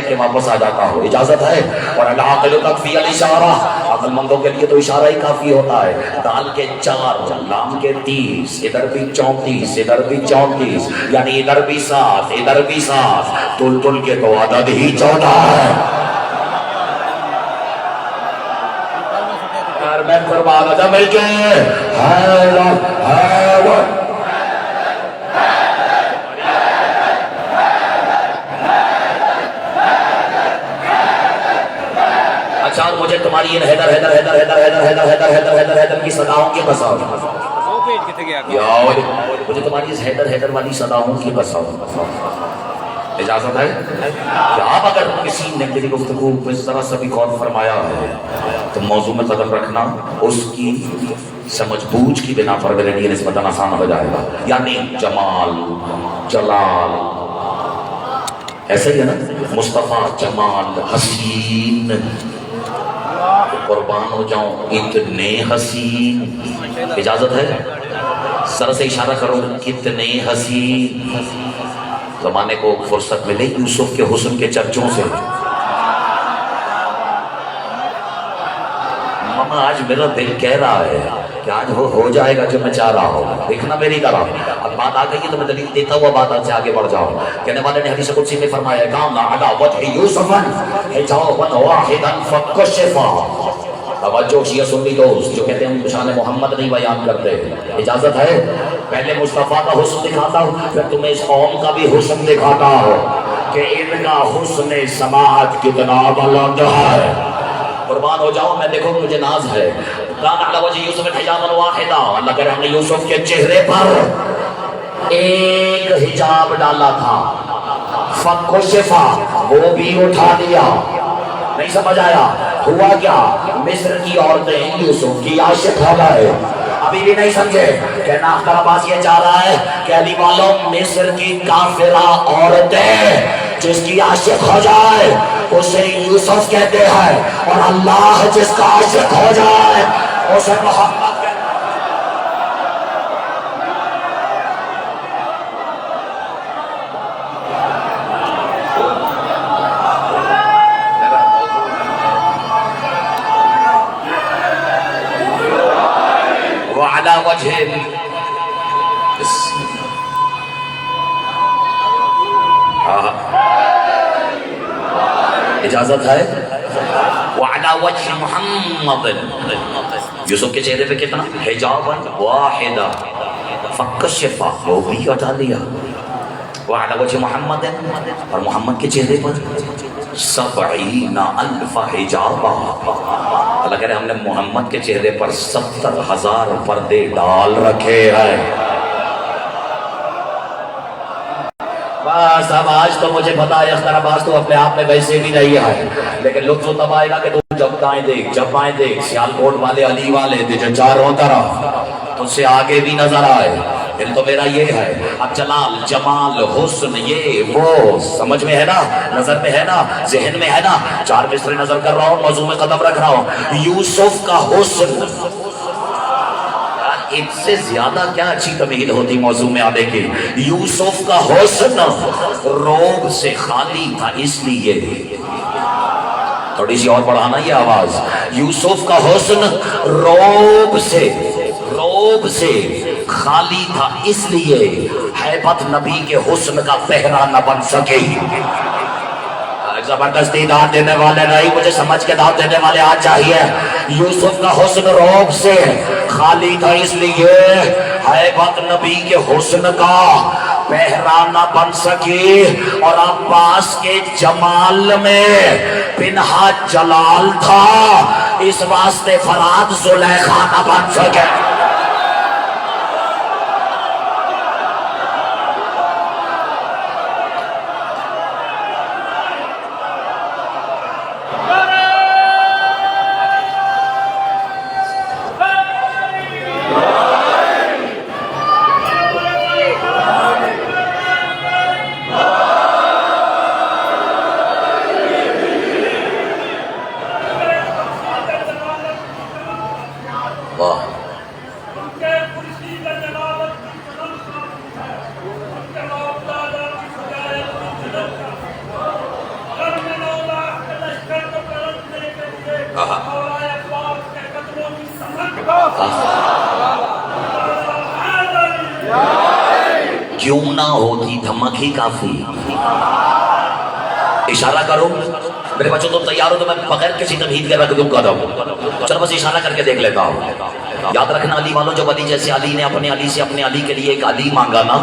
کہ واپس آ جاتا ہو، اجازت ہے۔ اور العاقل تکفی الاشارہ، عقل مندوں کے لیے تو اشارہ ہی کافی ہوتا ہے۔ دال کے 4، لام کے 30، ادھر بھی 34، ادھر بھی 34، یعنی ادھر بھی 7، ادھر بھی 7، تل کے تو عدد ہی 14 ہے۔ یار میں قربان آجا مل کے اچھا، اور مجھے تمہاری ان حیدر حیدر حیدر حیدر حیدر حیدر حیدر حیدر حیدر حیدر کی صداؤں کی بساؤ، مجھے تمہاری اس حیدر حیدر والی صداؤں کی بساؤ، اجازت ہے کہ آپ اگر کسی نے میری گفتگو کو اس طرح سے بھی غور فرمایا ہے تو موضوع میں قدم رکھنا اس کی سمجھ بوجھ کی بنا پر میرے لیے نسبتاً آسان ہو جائے گا۔ یعنی جمال، جلال، ایسے ہی ہے نا، مصطفیٰ، جمال، حسین، قربان ہو جاؤں اتنے حسین، اجازت ہے سر سے اشارہ کرو کتنے حسین۔ زمانے کو فرصت ملے یوسف کے حسن کے چرچوں سے، ماما آج میرا دل کہہ رہا ہے کہ آج وہ ہو جائے گا جو میں چاہ رہا ہوں، دیکھنا میری طرف۔ اب بات آ گئی تو میں دلیل دیتا ہوا بات سے آگے بڑھ جاؤں۔ کہنے والے نے حدیث قدسی میں فرمایا کام علی وجہ یوسف حجابا واحدا فکشفا۔ توجہ شیعہ سنی دوست جو کہتے ہیں ہم شان محمد نہیں بیان کرتے، اجازت ہے پہلے مصطفیٰ کا حسن دکھاتا ہوں پھر تمہیں اس قوم کا بھی حسن دکھاتا ہوں کہ ان کا حسن سماعت کتنا بلند ہے۔ قربان ہو جاؤ، میں دیکھو مجھے ناز ہے۔ کان علی وجہ یوسف حجابا واحدا، اللہ کہہ رہے ہم نے یوسف کے چہرے پر ایک حجاب ڈالا تھا، فکشفا، وہ بھی اٹھا دیا۔ نہیں سمجھ آیا؟ ہوا کیا؟ مصر کی عورتیں یوسف کی عاشق ہو گئے۔ ابھی بھی نہیں سمجھے؟ کہنا اختر عباس یہ چاہ رہا ہے کہ علی والوں مصر کی کافرہ عورتیں جس کی عاشق ہو جائے اسے یوسف کہتے ہیں، اور اللہ جس کا عاشق ہو جائے اسے محمد کہتے ہیں۔ وعلى وجه اجازت ہے وعلى وجه محمد، یوسف کے چہرے پہ کتنا حجابا واحدا فکشفا، وہ بھی ہٹا دیا۔ وعلى وجه محمد، اور محمد کے چہرے پر 70,000 حجابا، اللہ کہہ رہے ہم نے محمد کے چہرے پر 70,000 پردے ڈال رکھے ہیں۔ بس اب آج تو مجھے پتا ہے اختر عباس تو اپنے آپ میں ویسے بھی نہیں ہے، لیکن لطف تو تب آئے گا کہ تو جب دائیں دیکھ جب بائیں دیکھ، سیالکوٹ والے علی والے تجھے چاروں طرف تجھ سے آگے بھی نظر آئے۔ دل تو میرا یہ ہے، اب جلال، جمال، حسن، یہ وہ سمجھ میں ہے نا، نظر میں ہے نا، ذہن میں ہے نا، چار مصرے نظر کر رہا ہوں، موضوع میں قدم رکھ رہا ہوں۔ یوسف کا حسن، اس سے زیادہ کیا اچھی تمہید ہوتی موضوع میں آنے کی۔ یوسف کا حسن روب سے خالی تھا، اس لیے تھوڑی سی اور بڑھانا یہ آواز، یوسف کا حسن روب سے خالی تھا، اس لیے ہیبت نبی کے حسن کا پہرا نہ بن سکے۔ زبردستی داد دینے والے نہیں، مجھے سمجھ کے داد دینے والے آج چاہیے۔ یوسف کا حسن روب سے خالی تھا، اس لیے ہیبت نبی کے حسن کا پہرا نہ بن سکی، اور عباس کے جمال میں پنہا جلال تھا، اس واسطے فرات زلیخا نہ بن سکے۔ کیوں نہ ہوتی دھمک ہی کافی. اشارہ کرو میرے بچوں، تم تیار ہو تو میں بغیر کسی تمہید کے رکھ دوں گا. چلو بس اشارہ کر کے دیکھ لیتا ہوں. یاد رکھنا علی والوں، جب علی جیسے علی نے اپنے علی سے اپنے علی کے لیے ایک علی مانگا نا،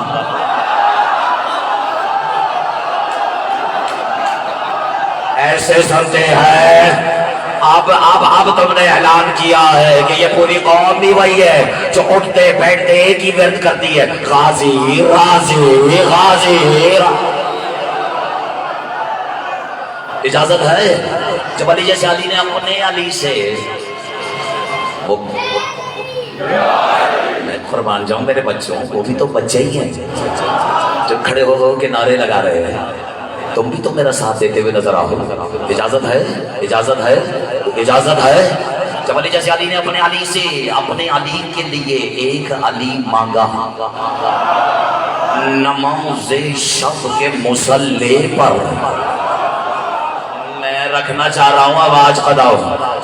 ایسے سنتے ہیں. اب تم نے اعلان کیا ہے کہ یہ پوری قوم بھی وہی ہے جو اٹھتے بیٹھتے ایک ہی ورد کرتی ہے، غازی غازی غازی. اجازت ہے جب علی جیسے علی نے اپنے علی سے، میں قربان جاؤں میرے بچوں، وہ بھی تو بچے ہی ہیں جو کھڑے ہو کے نعرے لگا رہے ہیں. تم بھی تو میرا ساتھ دیتے ہوئے نظر آؤ. اجازت ہے، اجازت ہے، اجازت ہے. جب علی جیسے علی نے اپنے علی سے اپنے علی کے لیے ایک علی مانگا، نماز شب کے مصلی پر. میں رکھنا چاہ رہا ہوں آواز قداؤ،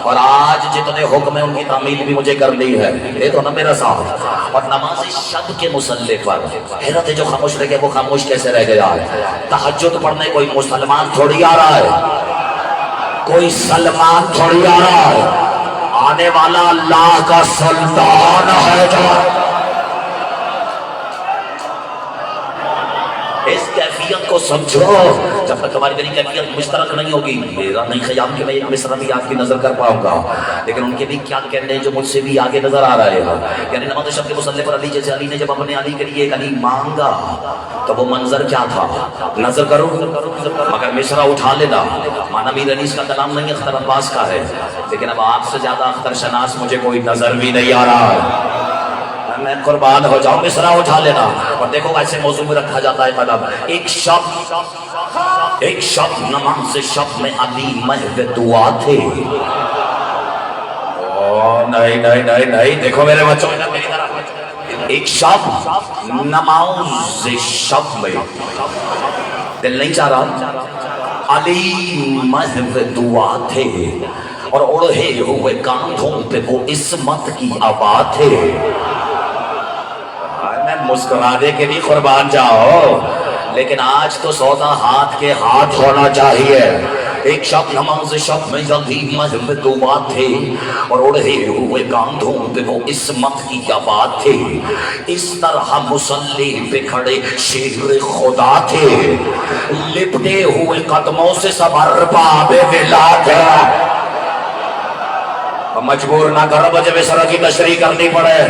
اور آج جتنے حکم ہیں ان کی تعمیل بھی مجھے کرنی ہے. یہ تو نا میرا ساتھ. اور نماز شب کے مصلی پر، حیرت ہے جو خاموش رہ گیا وہ خاموش کیسے رہ گیا ہے. تہجد پڑھنے کوئی مسلمان تھوڑی آ رہا ہے، کوئی سلمان تھوڑی آ رہا ہے، آنے والا اللہ کا سلطان ہے. جو اس کیفیت کو سمجھو، جب تک ہماری میری کیفیت مشترک نہیں ہوگی، میرا نہیں خیال کہ میں ایک مصرع بھی آپ کی نظر کر پاؤں گا. لیکن ان کے بھی کیا کہنے ہیں جو مجھ سے بھی آگے نظر آ رہے ہیں. یعنی نماز شب کے مصلی پر علی جیسے علی نے جب اپنے علی کے لیے ایک علی مانگا تو وہ منظر کیا تھا؟ نظر کرو، مگر مصرع اٹھا لینا. مانا میر انیس کا کلام نہیں، اختر عباس کا ہے. لیکن اب آپ سے زیادہ اختر شناس مجھے کوئی نظر بھی نہیں آ رہا ہے. میں قربان ہو جاؤں، مصرع اٹھا لینا. اور دیکھو ایسے موضوع میں رکھا جاتا ہے قدم. ایک شب نماز شب میں علی محو دعا تھے. نہیں نہیں نہیں نہیں، دیکھو میرے بچوں، ایک شب نماز شب میں، دل نہیں چاہ رہا، علی محو دعا تھے اور اڑے ہوئے کاندھوں پہ وہ عصمت کی آبا تھے. میں مسکرانے کے لیے قربان جاؤ، لیکن آج تو سودا ہاتھ کے ہاتھ ہونا چاہیے. ایک شب نماز شب میں علی محو دعا تھے اور اڑے ہوئے کاندھوں پہ وہ عصمت کی آبا تھے. اس طرح مصلی پہ کھڑے شیر خدا تھے، لپٹے ہوئے قدموں سے سب ارباب ولا تھے. مجبور نہ کرو مجھے مصرع کی تشریح کرنی پڑے.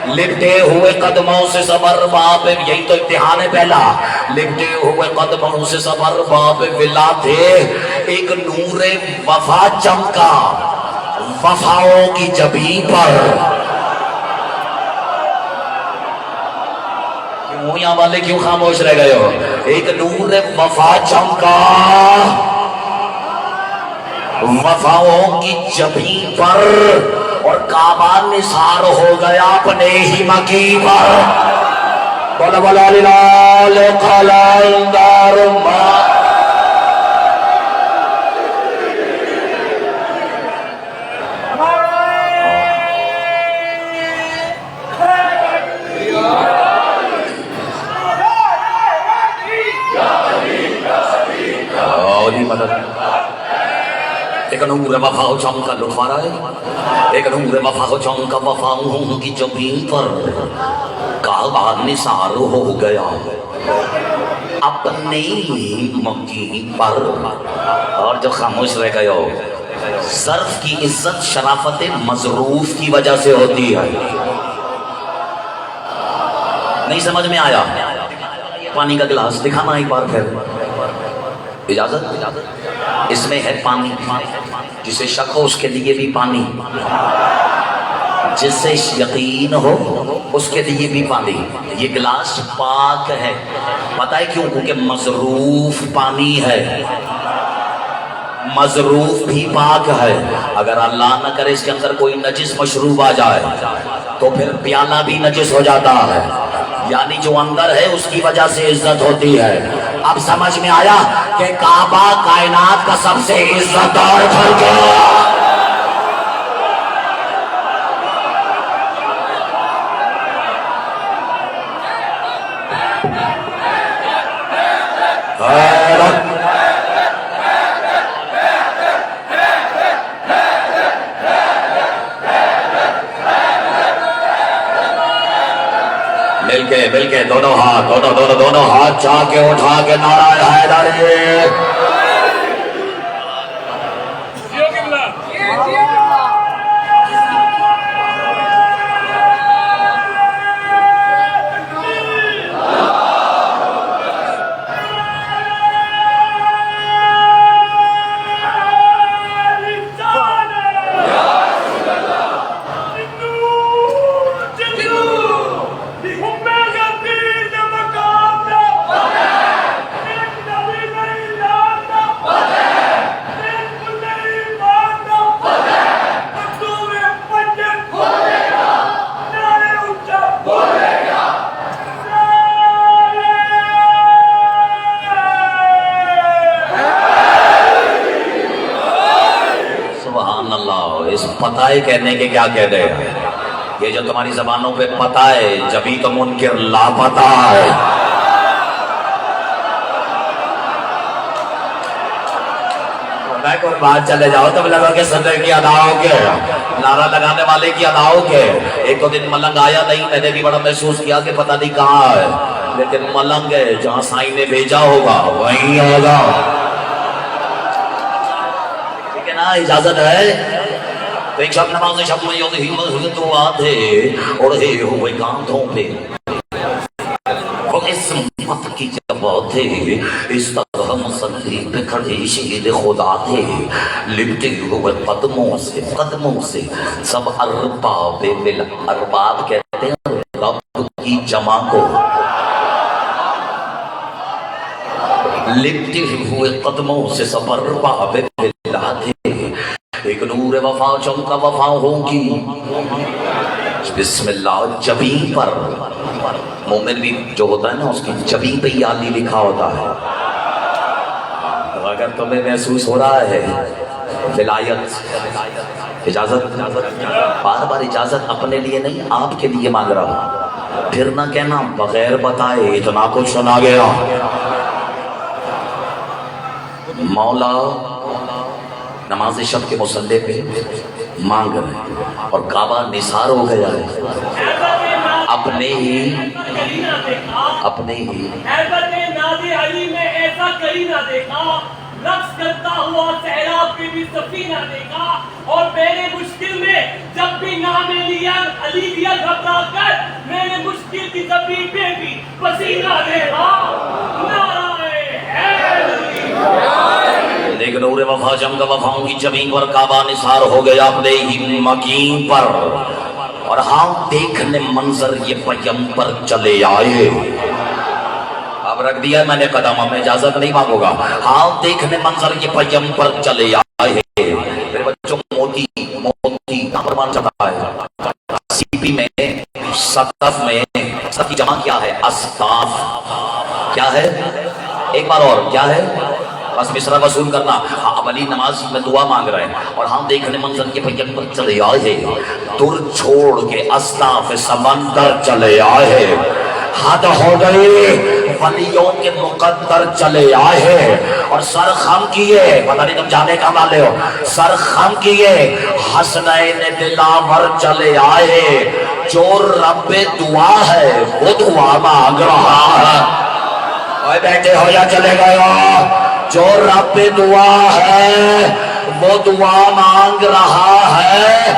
لپٹے ہوئے قدموں سے سب ارباب، یہی تو امتحان ہے پہلا. لپٹے ہوئے قدموں سے سب ارباب ولا تھے. ایک نور وفا چمکا وفاؤں کی جبین پر. کیوں یہاں والے کیوں خاموش رہ گئے ہو؟ ایک نور وفا چمکا وفاؤں کی جبین پر، اور کعبہ نثار ہو گیا اپنے ہی مکی پر. بولا بولا للال قلندر ایک نور وفا چمکا لطف آ رہا ہے. ایک نور وفا چمکا وفاؤں کی جبین پر، کعبہ نثار ہو گیا اپنے مکی پر. اور جو خاموش رہ گئے ہو، ظرف کی عزت شرافت مظروف کی وجہ سے ہوتی ہے. نہیں سمجھ میں آیا؟ پانی کا گلاس دکھانا ایک بار پھر. اجازت؟ اس میں ہے پانی، جسے شک ہو اس کے لیے بھی پانی، جس سے یقین ہو اس کے لیے بھی پانی. یہ گلاس پاک ہے، پتہ ہے کیوں؟ کیونکہ مظروف پانی ہے. مظروف بھی پاک ہے. اگر اللہ نہ کرے اس کے اندر کوئی نجس مشروب آ جائے تو پھر پیالہ بھی نجس ہو جاتا ہے. یعنی جو اندر ہے اس کی وجہ سے عزت ہوتی ہے. اب سمجھ میں آیا کہ کعبہ کائنات کا سب سے عزت دار گھر ہے. حیدر مل کے دونوں ہاتھ چاہ کے اٹھا کے نعرہ حیدر پتہ ہے کہنے کے کیا کہہ رہے ہیں؟ یہ جو تمہاری زبانوں پہ پتہ ہے جبھی تو منکر لاپتہ ہے. میں کوئی بات چلے جاؤ تب لگا کہ صدر کی اداؤں کے نعرہ لگانے والے کی اداؤں کے. ایک تو دن ملنگ آیا نہیں، میں نے بھی بڑا محسوس کیا کہ پتہ نہیں کہاں ہے، لیکن ملنگ ہے جہاں سائیں نے بھیجا ہوگا وہیں ہوگا. ٹھیک ہے نا؟ اجازت ہے؟ تو ایک شب نماز شب میں یوں ہی دعا تھے اڑے ہوئے کاندھوں پہ وہ عصمت کی جب تھے، اس طرح مسلی پہ کھڑے شہید خدا تھے، لپٹے ہوئے قدموں سے سب ارباب مل. ارباب کہتے ہیں رب کی جمع کو. لپٹے ہوئے قدموں سے سب ارباب ملا تھے. ایک نور وفا چمکا وفا ہوگی بسم اللہ جبیں پر. مومن بھی جو ہوتا ہے نا اس کی جبیں پہ ہی علی لکھا ہوتا ہے. اگر تمہیں محسوس ہو رہا ہے ولایت، اجازت بار بار اجازت اپنے لیے نہیں آپ کے لیے مانگ رہا ہوں. پھر نہ کہنا بغیر بتائے اتنا کچھ سنا گیا. مولا نماز شب کے مصلی پہ مانگ رہے ہیں اور کعبہ نثار ہو گیا ہے. اپنے ہی حیدر نے نادی علی میں ایسا کہیں نہ دیکھا، رقص کرتا ہوا سیلاب کے بھی سفینہ دیکھا. اور میرے مشکل میں جب بھی نام لیا علی لیا گھبرا کر، میرے مشکل کی زمین پہ بھی پسینہ دیکھا. نعرہ حیدری. لیکن نور وفا جم کا وفاؤں کی جبیں پر کعبہ نثار ہو گیا اپنے ہی مکین پر. اور ہاں دیکھنے منظر یہ پیغمبر چلے آئے. اب رکھ دیا میں نے قدم، میں اجازت نہیں مانگوں گا. ہاں دیکھنے منظر یہ پیغمبر چلے آئے. میرے بچوں موتی فرمان چاہتا ہے. سی پی میں سقف میں سب کی جمع کیا ہے؟ اسقاف. کیا ہے؟ ایک بار اور کیا ہے؟ بس مصرع وصول کرنا. اب علی نماز میں دعا مانگ رہے ہیں اور ہم دیکھنے منظر کے پیغمبر چلے آئے. دور چھوڑ کے اصطاف سمندر چلے آئے. حد ہو گئی، ولیوں کے مقدر چلے آئے. اور سر خم کیے، پتہ نہیں تم جانے کا والے ہو، سر خم کیے حسنین دلاور چلے آئے. جو رب دعا ہے وہ دعا مانگ رہا ہے. اوے بیٹھے ہو یا چلے گئے ہو؟ جو رب دعا ہے وہ دعا مانگ رہا ہے.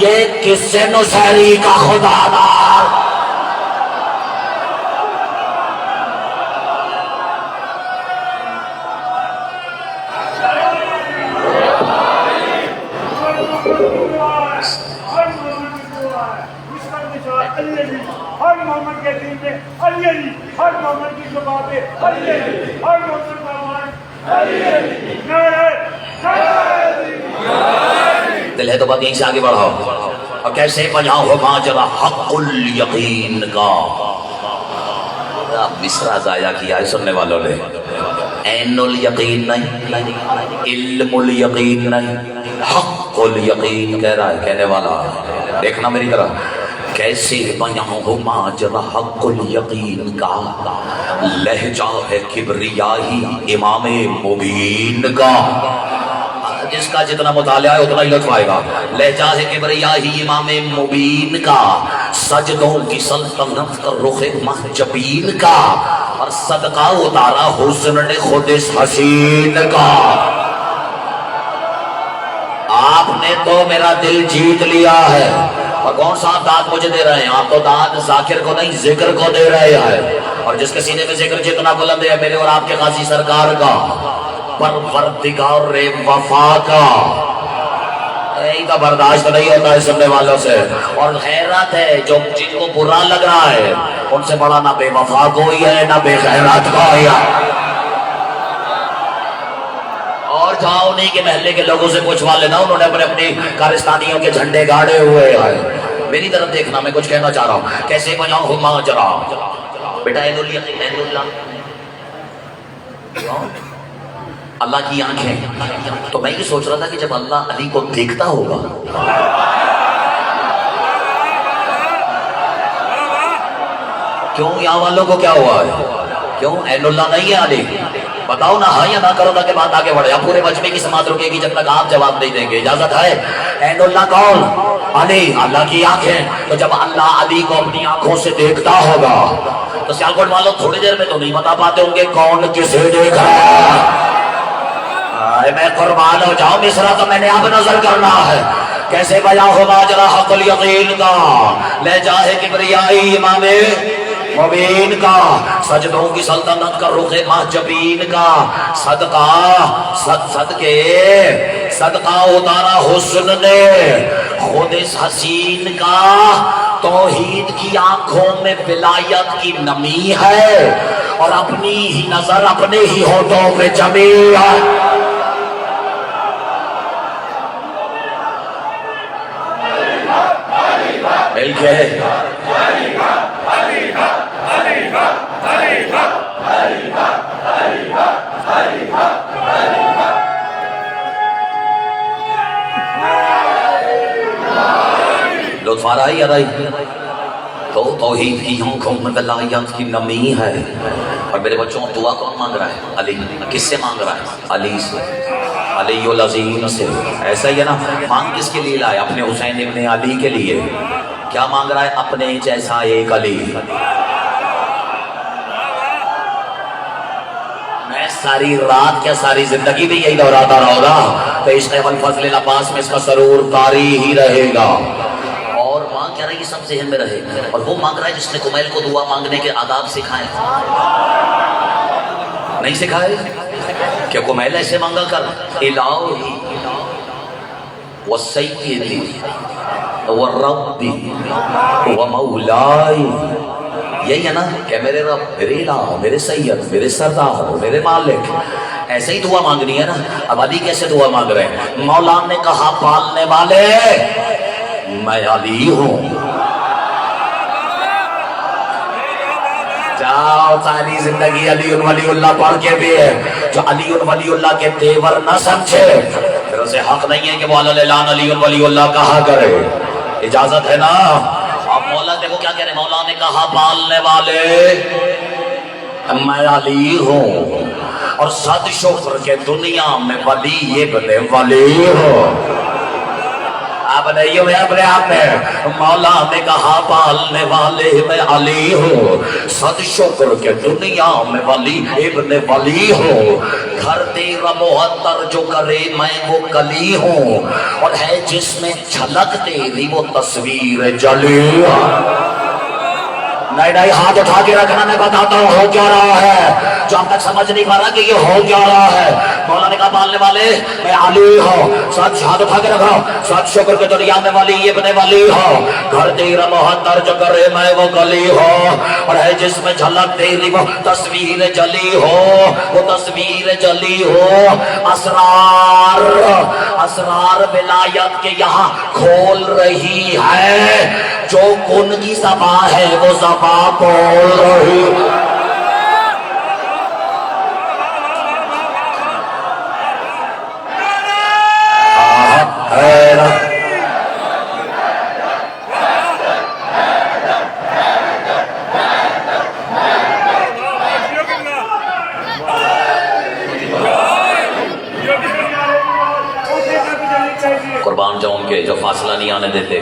یہ کس سے نصیری کا خدا دار. ہر مومن کے دل میں علی علی، ہر مومن کی زبان پہ علی علی، ہر مومن کا مان علی علی. دل ہے تو بات یہیں سے آگے بڑھاؤ. اور کیسے بیاں ہو ماجرا حق الیقین کا. مصرع ضائع کیا ہے سننے والوں نے. عین الیقین نہیں، علم الیقین نہیں، حق الیقین کہہ رہا ہے کہنے والا. دیکھنا میری طرح. کیسے بیاں ہو ماجرا حق الیقین کا. لہجہ ہے کبریائی امام مبین کا، جس کا جتنا مطالعہ ہے اتنا ہی لطف آئے گا۔ لہجہ ہے کبریائی امام مبین کا، سجدوں کی سلطنت کا رخ محجبین کا، اور صدقہ اتارا حسن نے خود اس حسین کا۔ آپ نے تو میرا دل جیت لیا ہے، اور کون سا آپ داد مجھے دے رہے ہیں؟ آپ تو داد ذاکر کو نہیں ذکر کو دے رہے ہیں، اور جس کے سینے میں ذکر جتنا بلند ہے میرے اور آپ کے غازی سرکار کا، پروردگار وفا کا، یہی تو برداشت نہیں ہوتا ہے سننے والوں سے۔ اور حیرت ہے جو جن کو برا لگ رہا ہے ان سے بڑا نہ بے وفا کوئی ہے نہ بے خیرات کوئی ہے۔ اور جاؤ انہیں کے محلے کے لوگوں سے پوچھوا لینا، انہوں نے اپنے اپنی کارستانیوں کے جھنڈے گاڑے ہوئے ہیں۔ میری طرف دیکھنا، میں کچھ کہنا چاہ رہا ہوں۔ کیسے بجاؤں ہوں ماجرا بیٹا عین اللہ اللہ کی آنکھیں، تو میں یہ سوچ رہا تھا کہ جب اللہ علی کو دیکھتا ہوگا کیوں یہاں والوں کو کیا ہوا ہے؟ کیوں عین اللہ نہیں ہے علی؟ بتاؤ نا، ہاں یا نہ کرو تاکہ بات آگے بڑھے۔ اب پورے مجمع کی سماعت رکے گی جب تک آپ جواب نہیں دیں گے، اجازت ہے؟ عین اللہ کون؟ علی، اللہ کی آنکھیں۔ تو جب اللہ علی کو اپنی آنکھوں سے دیکھتا ہوگا تو سیالکوٹ والوں تھوڑی دیر میں تو نہیں بتا پاتے ہوں گے کون کسے دیکھ رہا ہے۔ میں قربان ہو جاؤں، مصرع تو میں نے اب نظر کرنا ہے۔ کیسے بیاں ہو ماجرا حق الیقین کا، لہجہ ہے کبریائی امام مبین کا، سجدوں کی سلطنت کا رخ محجبین کا، صدقہ اتارا حسن نے خود اس حسین کا۔ توحید کی آنکھوں میں ولایت کی نمی ہے، اور اپنی ہی نظر اپنے ہی ہونٹوں پہ جمی ہے۔ مل کے لطف آ رہا ہے یا نہیں؟ تو توحید کی آنکھوں میں ولایت کی نمی ہے، اور میرے بچوں دعا کون مانگ رہا ہے؟ علی۔ کس سے مانگ رہا ہے؟ علی سے، علی العظیم سے۔ ایسا ہی ہے نا؟ مانگ کس کے لیے لائے؟ اپنے حسین ابن علی کے لیے۔ کیا مانگ رہا ہے؟ اپنے جیسا ایک علی۔ میں ساری رات کیا ساری زندگی بھی یہی دہراتا رہوں گا کہ عشق والفضل العباس میں اس کا سرور طاری ہی رہے گا۔ اور مانگ کیا رہی ہے سب ذہن میں رہے، اور وہ مانگ رہا ہے جس نے کمیل کو دعا مانگنے کے آداب سکھائے۔ نہیں سکھائے؟ کیا کمیل ایسے مانگا کر؟ الہی وسیدی وربی ومولائی، یہی ہے نا کہ میرے رب، میرے الہ، میرے سید، میرے سردار، میرے مالک، ایسے ہی دعا مانگنی ہے نا۔ اب علی کیسے دعا مانگ رہے ہیں؟ مولا نے کہا پالنے والے میں علی ہوں۔ جاؤ ساری زندگی علی ولی اللہ پڑھ کے بھی ہے، جو علی ولی اللہ کے تیور نہ سمجھے پھر اسے حق نہیں ہے کہ وہ علی ولی اللہ کہا کرے۔ اجازت ہے نا؟ اب مولا دیکھو کیا کہہ رہے، مولا نے کہا پالنے والے میں علی ہوں، اور صد شکر کے دنیا میں ولی ابن ولی ہوں۔ آپ نہیں ہو اپنے آپ میں، مولا نے کہا پالنے والے میں علی ہوں، صد شکر کے دنیا میں ولی ابن ولی ہوں۔ گھر تیرا محتر جو کرے میں وہ کلی ہوں، اور ہے جس میں جھلک تیری وہ تصویر جلی ہوں۔ نہیں ہاتھ اٹھا کے رکھنا، میں بتاتا ہوں ہو کیا رہا ہے، جو اب تک سمجھ نہیں پا رہا کہ یہ ہو کیا رہا ہے۔ مولا نے کہا پالنے والے میں علی ہوں، سچ ہاتھ اٹھا کے رکھو، سچ شکر کے دنیا میں ولی ابن ولی ہوں، گھر تیرا محتر جو کرے میں وہ گلی ہوں، اور ہے جس میں جھلک تیری وہ تصویر جلی ہو، وہ تصویر جلی ہو۔ اسرار ولایت کے یہاں کھول رہی ہے، جو کن کی زبان ہے وہ زبان بول رہی ہے۔ قربان جاؤں ان کے جو فاصلہ نہیں آنے دیتے.